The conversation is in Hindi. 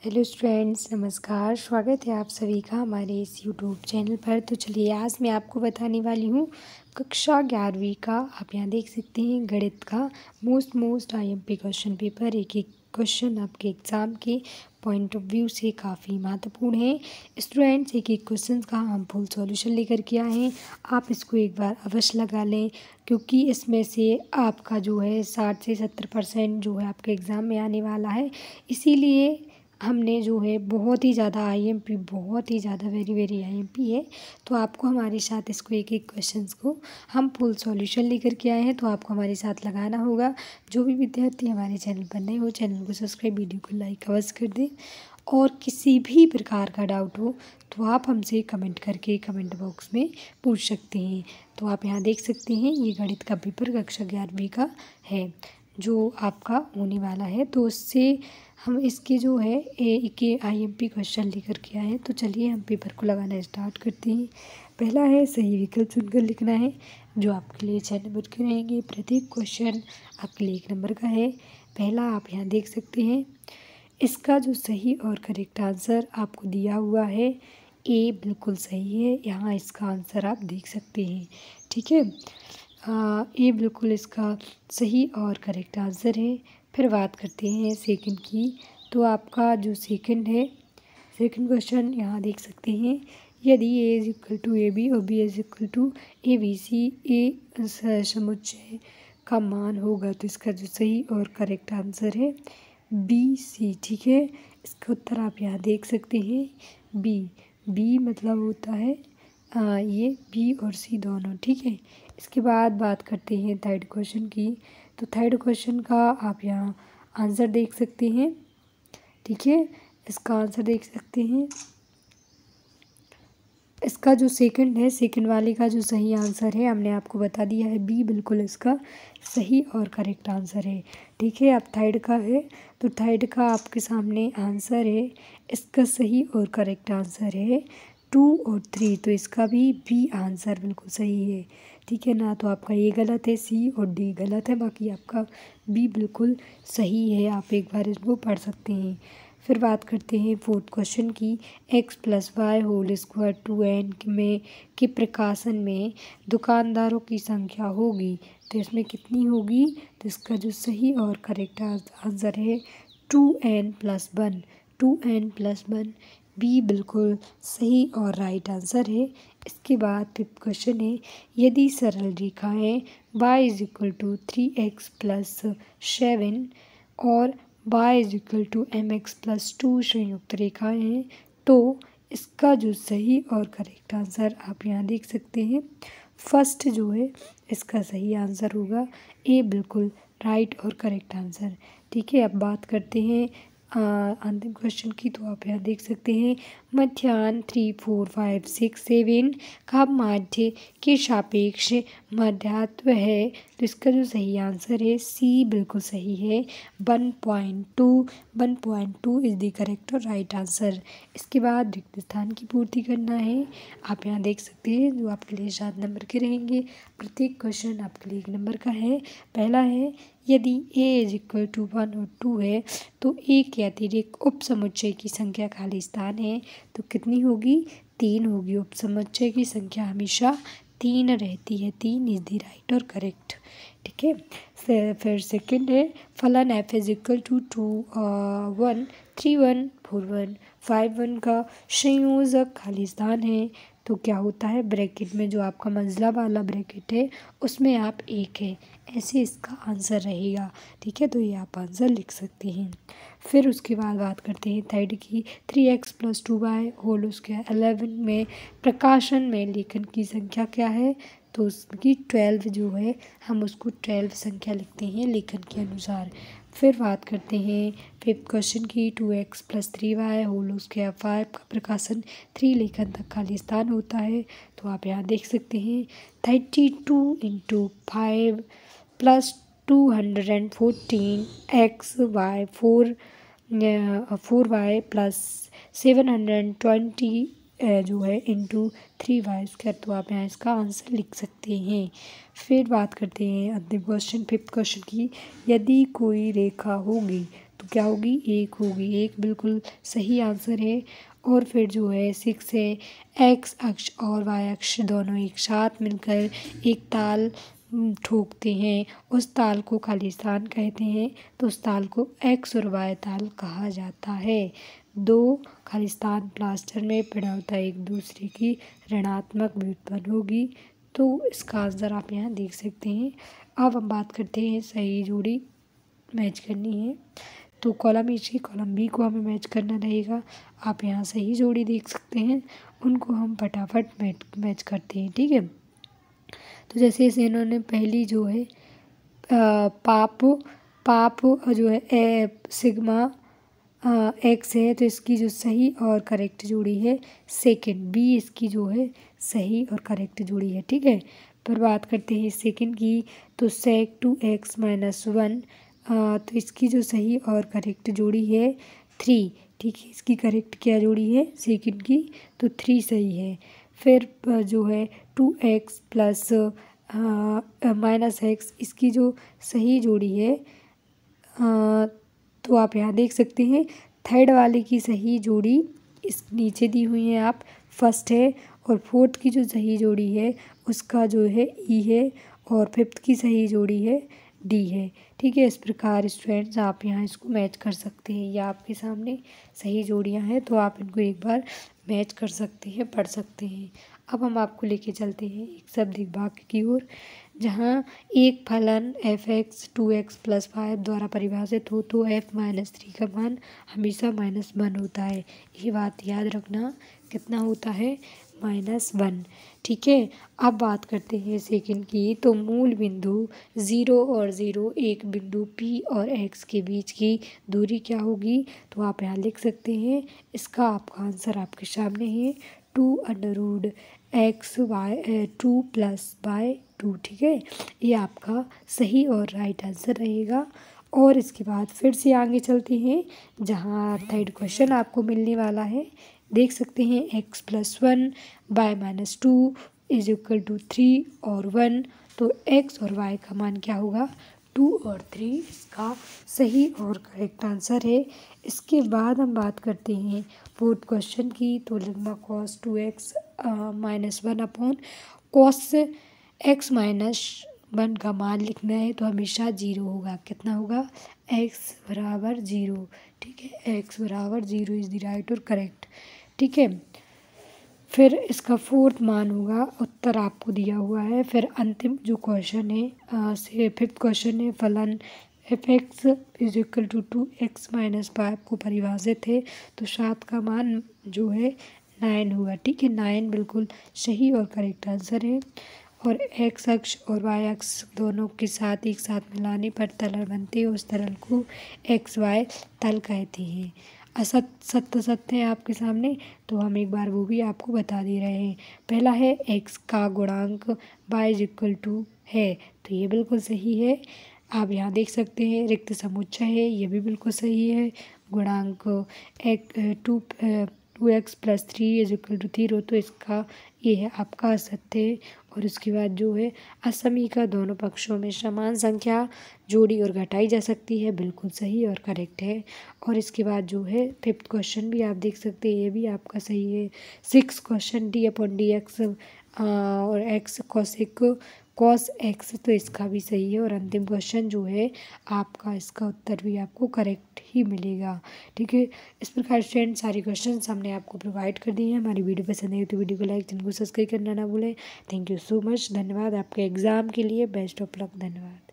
हेलो स्टूडेंट्स, नमस्कार। स्वागत है आप सभी का हमारे इस यूट्यूब चैनल पर। तो चलिए आज मैं आपको बताने वाली हूँ कक्षा 11वीं का, आप यहाँ देख सकते हैं, गणित का मोस्ट आईएमपी क्वेश्चन पेपर। एक एक क्वेश्चन आपके एग्ज़ाम के पॉइंट ऑफ व्यू से काफ़ी महत्वपूर्ण है। स्टूडेंट्स, एक एक क्वेश्चन का हम फुल सॉल्यूशन लेकर के आए हैं। आप इसको एक बार अवश्य लगा लें, क्योंकि इसमें से आपका जो है 60 से 70% जो है आपके एग्ज़ाम में आने वाला है। इसीलिए हमने जो है बहुत ही ज़्यादा आईएमपी, बहुत ही ज़्यादा वेरी आईएमपी है। तो आपको हमारे साथ इसको एक एक क्वेश्चंस को हम फुल सॉल्यूशन लेकर के आए हैं, तो आपको हमारे साथ लगाना होगा। जो भी विद्यार्थी हमारे चैनल पर नए हो, चैनल को सब्सक्राइब, वीडियो को लाइक अवश्य कर दें। और किसी भी प्रकार का डाउट हो तो आप हमसे कमेंट करके कमेंट बॉक्स में पूछ सकते हैं। तो आप यहाँ देख सकते हैं, ये गणित का पेपर कक्षा 11वीं का है जो आपका होने वाला है। तो उससे हम इसके जो है एक आईएमपी क्वेश्चन लेकर के आए हैं। तो चलिए हम पेपर को लगाना स्टार्ट करते हैं। पहला है सही विकल्प चुनकर लिखना है, जो आपके लिए 6 नंबर के रहेंगे। प्रत्येक क्वेश्चन आपके लिए 1 नंबर का है। पहला आप यहाँ देख सकते हैं, इसका जो सही और करेक्ट आंसर आपको दिया हुआ है, ए बिल्कुल सही है। यहाँ इसका आंसर आप देख सकते हैं, ठीक है। ए बिल्कुल इसका सही और करेक्ट आंसर है। फिर बात करते हैं सेकंड की। तो आपका जो सेकंड है, सेकंड क्वेश्चन यहाँ देख सकते हैं, यदि A is equal to A B और B is equal to A B C, A समुच्चय का मान होगा, तो इसका जो सही और करेक्ट आंसर है बी सी, ठीक है। इसका उत्तर आप यहाँ देख सकते हैं, बी मतलब होता है ये बी और सी दोनों, ठीक है। इसके बाद बात करते हैं थर्ड क्वेश्चन की। तो थर्ड क्वेश्चन का आप यहाँ आंसर देख सकते हैं, ठीक है। इसका आंसर देख सकते हैं, इसका जो सेकंड है, सेकंड वाले का जो सही आंसर है हमने आपको बता दिया है, बी बिल्कुल इसका सही और करेक्ट आंसर है, ठीक है। अब थर्ड का है, तो थर्ड का आपके सामने आंसर है, इसका सही और करेक्ट आंसर है 2 और 3, तो इसका भी बी आंसर बिल्कुल सही है, ठीक है ना। तो आपका ये गलत है, सी और डी गलत है, बाकी आपका बी बिल्कुल सही है। आप एक बार इसको पढ़ सकते हैं। फिर बात करते हैं फोर्थ क्वेश्चन की। x + y whole square 2n में के प्रकाशन में दुकानदारों की संख्या होगी, तो इसमें कितनी होगी? तो इसका जो सही और करेक्ट आंसर है 2n + 1, 2n + 1, बी बिल्कुल सही और राइट आंसर है। इसके बाद फिफ्थ क्वेश्चन है, यदि सरल रेखाएं y = 3x + 7 और y = mx + 2 संयुक्त रेखाएं हैं, तो इसका जो सही और करेक्ट आंसर आप यहाँ देख सकते हैं, फर्स्ट जो है इसका सही आंसर होगा, ए बिल्कुल राइट और करेक्ट आंसर, ठीक है। अब बात करते हैं अंतिम क्वेश्चन की। तो आप यहाँ देख सकते हैं, मध्याह्न 3, 4, 5, 6, 7 का माध्य के सापेक्ष मध्यात्व है, तो इसका जो सही आंसर है सी बिल्कुल सही है, 1.2 इज़ द करेक्ट और राइट आंसर। इसके बाद रिक्त स्थान की पूर्ति करना है। आप यहाँ देख सकते हैं, जो आपके लिए 7 नंबर के रहेंगे। प्रत्येक क्वेश्चन आपके लिए 1 नंबर का है। पहला है, यदि a = 1 और 2 है, तो ए के अतिरिक्त उप समुच्चय की संख्या खाली स्थान है, तो कितनी होगी? 3 होगी। उप समुच्चय की संख्या हमेशा 3 रहती है, 3 इज़ द राइट और करेक्ट, ठीक है। फिर सेकंड है, फलन f = 2, 1, 3, 1, 4, 1, 5, 1 का संयोजक खाली स्थान है, तो क्या होता है, ब्रैकेट में जो आपका मंजिला वाला ब्रैकेट है उसमें आप 1 है, ऐसे इसका आंसर रहेगा, ठीक है। तो ये आप आंसर लिख सकते हैं। फिर उसके बाद बात करते हैं थर्ड की। 3x + 2y होल स्क्वायर 11 में प्रकाशन में लेखन की संख्या क्या है? तो उसकी 12 जो है, हम उसको 12 संख्या लिखते हैं लेखन के अनुसार। फिर बात करते हैं फिफ्थ क्वेश्चन की। 2x + 3y होल स्क्वायर 5 का प्रकाशन 3 लेखन तक खाली स्थान होता है, तो आप यहाँ देख सकते हैं, 32 × 5 + 214 x y 4y + 720 जो है × 3y², तो आप यहाँ इसका आंसर लिख सकते हैं। फिर बात करते हैं अंतिम क्वेश्चन फिफ्थ क्वेश्चन की। यदि कोई रेखा होगी तो तो क्या होगी 1 होगी, 1 बिल्कुल सही आंसर है। और फिर जो है 6 है, एक्स अक्ष और वाई अक्ष दोनों एक साथ मिलकर एक ताल ठोकते हैं, उस ताल को खालिस्तान कहते हैं। तो उस ताल को एक्स और वाई ताल कहा जाता है। 2 खालिस्तान प्लास्टर में पड़ावता एक दूसरे की ऋणात्मक व्युत्पन्न होगी। तो इसका आंसर आप यहाँ देख सकते हैं। अब हम बात करते हैं सही जोड़ी मैच करनी है, तो कॉलम ए से कॉलम बी को हमें मैच करना रहेगा। आप यहाँ सही जोड़ी देख सकते हैं, उनको हम फटाफट मैच करते हैं, ठीक है। तो जैसे इसे इन्होंने पहली जो है पाप जो है सिग्मा एक्स है, तो इसकी जो सही और करेक्ट जोड़ी है सेकंड बी, इसकी जो है सही और करेक्ट जोड़ी है, ठीक है। पर बात करते हैं सेकंड की, तो सेक 2x-1, तो इसकी जो सही और करेक्ट जोड़ी है 3, ठीक है। इसकी करेक्ट क्या जोड़ी है सेकंड की, तो 3 सही है। फिर जो है 2x प्लस -x, इसकी जो सही जोड़ी है तो आप यहाँ देख सकते हैं थर्ड वाले की सही जोड़ी इस नीचे दी हुई है, आप फर्स्ट है। और फोर्थ की जो सही जोड़ी है उसका जो है ई है, और फिफ्थ की सही जोड़ी है डी है, ठीक है। इस प्रकार स्टूडेंट्स आप यहाँ इसको मैच कर सकते हैं, ये आपके सामने सही जोड़ियाँ हैं, तो आप इनको एक बार मैच कर सकते हैं, पढ़ सकते हैं। अब हम आपको लेके चलते हैं एक शब्दिक वाक्य की ओर, जहाँ एक फलन f(x) 2x+5 द्वारा परिभाषित हो तो f-3 का मान हमेशा -1 होता है। ये बात याद रखना, कितना होता है -1, ठीक है। अब बात करते हैं सेकंड की, तो मूल बिंदु 0 और 0 एक बिंदु P और x के बीच की दूरी क्या होगी, तो आप यहाँ लिख सकते हैं। इसका आपका आंसर आपके सामने है 2√x/2 + 2, ठीक है। ये आपका सही और राइट आंसर रहेगा। और इसके बाद फिर से आगे चलते हैं, जहाँ थर्ड क्वेश्चन आपको मिलने वाला है। देख सकते हैं x+1 y -2 = 3 और 1, तो x और y का मान क्या होगा 2 और 3, इसका सही और करेक्ट आंसर है। इसके बाद हम बात करते हैं फोर्थ क्वेश्चन की, तो लिग्मा cos 2x -1 upon cos x -1 का मान लिखना है, तो हमेशा 0 होगा। कितना होगा x = 0, ठीक है। x = 0 इज़ द राइट और करेक्ट, ठीक है। फिर इसका फोर्थ मान होगा, उत्तर आपको दिया हुआ है। फिर अंतिम जो क्वेश्चन है से फिफ्थ क्वेश्चन है, फलन f(x) = 2x-5 को परिभाषित है, तो 7 का मान जो है 9 होगा, ठीक है। 9 बिल्कुल सही और करेक्ट आंसर है। और x अक्ष और y अक्ष दोनों के साथ एक साथ मिलाने पर तल बनते हैं, उस तल को XY तल कहते हैं। सत्य है आपके सामने, तो हम एक बार वो भी आपको बता दे रहे हैं। पहला है x का गुणांक y = है, तो ये बिल्कुल सही है। आप यहाँ देख सकते हैं रिक्त समुच्चय है, ये भी बिल्कुल सही है। गुणांक 2x + 3 = 0, तो इसका ये है आपका असत्य। और उसके बाद जो है असमी का दोनों पक्षों में समान संख्या जोड़ी और घटाई जा सकती है, बिल्कुल सही और करेक्ट है। और इसके बाद जो है फिफ्थ क्वेश्चन भी आप देख सकते हैं, ये भी आपका सही है। सिक्स क्वेश्चन d/dx और x cos x, तो इसका भी सही है। और अंतिम क्वेश्चन जो है आपका, इसका उत्तर भी आपको करेक्ट ही मिलेगा, ठीक है। इस प्रकार स्टूडेंट सारे क्वेश्चन हमने आपको प्रोवाइड कर दिए हैं। हमारी वीडियो पसंद है तो वीडियो को लाइक, चैनल को सब्सक्राइब करना ना भूलें। थैंक यू सो मच, धन्यवाद। आपके एग्ज़ाम के लिए बेस्ट ऑफ लक, धन्यवाद।